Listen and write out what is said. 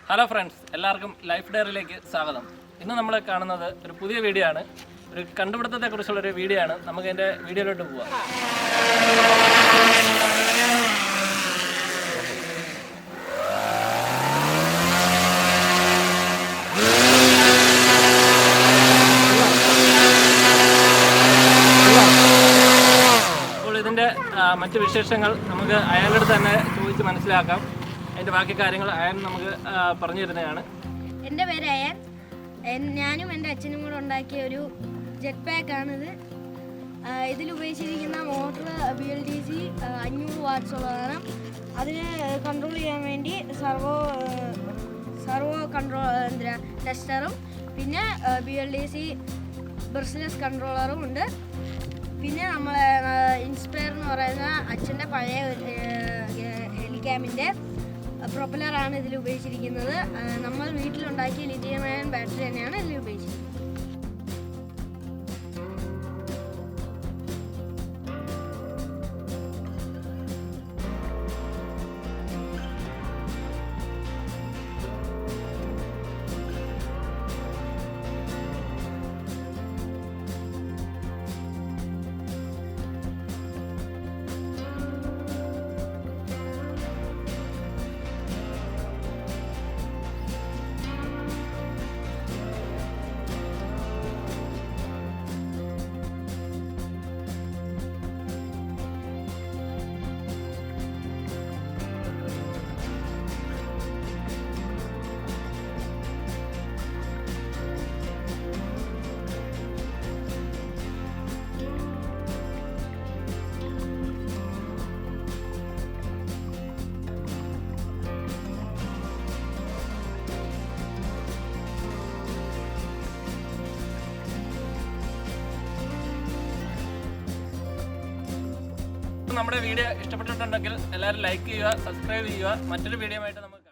Hello friends, എല്ലാവർക്കും life ഡയറിയിലേക്ക് സ്വാഗതം. ഇന്ന് നമ്മൾ കാണുന്നത് ഒരു പുതിയ വീഡിയോ ആണ്. ഒരു കണ്ടുപിടുത്തത്തെക്കുറിച്ചുള്ളൊരു വീഡിയോ ആണ്. നമുക്ക് എൻ്റെ വീഡിയോയിലോട്ട് പോവാം. അപ്പോൾ ഇതിൻ്റെ മറ്റ് വിശേഷങ്ങൾ നമുക്ക് അയാളുടെ അടുത്ത് തന്നെ ചോദിച്ച് മനസ്സിലാക്കാം. അതിൻ്റെ ബാക്കി കാര്യങ്ങൾ അയാൻ നമുക്ക് പറഞ്ഞു തരുന്നതാണ്. എൻ്റെ പേര് അയാൻ. ഞാനും എൻ്റെ അച്ഛനും കൂടെ ഉണ്ടാക്കിയ ഒരു ജെറ്റ് പാക്കാണിത്. ഇതിൽ ഉപയോഗിച്ചിരിക്കുന്ന മോട്ടർ BLDC 500 വാട്ട്സ് ഉള്ളതാണ്. അതിനെ കൺട്രോൾ ചെയ്യാൻ വേണ്ടി സർവോ കൺട്രോൾ ടെസ്റ്ററും പിന്നെ BLDC ബ്രഷ്ലെസ് കൺട്രോളറും ഉണ്ട്. പിന്നെ നമ്മളെ ഇൻസ്പയർ എന്ന് പറയുന്ന അച്ഛൻ്റെ പഴയ ഹെലികാമിൻ്റെ പ്രൊപ്പലറാണ് ഇതിൽ ഉപയോഗിച്ചിരിക്കുന്നത്. നമ്മൾ വീട്ടിലുണ്ടാക്കിയ ലിഥിയം അയൺ ബാറ്ററി തന്നെയാണ് ഇതിൽ ഉപയോഗിച്ചിരിക്കുന്നത്. നമ്മുടെ വീഡിയോ ഇഷ്ടപ്പെട്ടിട്ടുണ്ടെങ്കിൽ എല്ലാവരും ലൈക്ക് ചെയ്യുക, സബ്സ്ക്രൈബ് ചെയ്യുക. മറ്റൊരു വീഡിയോ ആയിട്ട് നമുക്ക്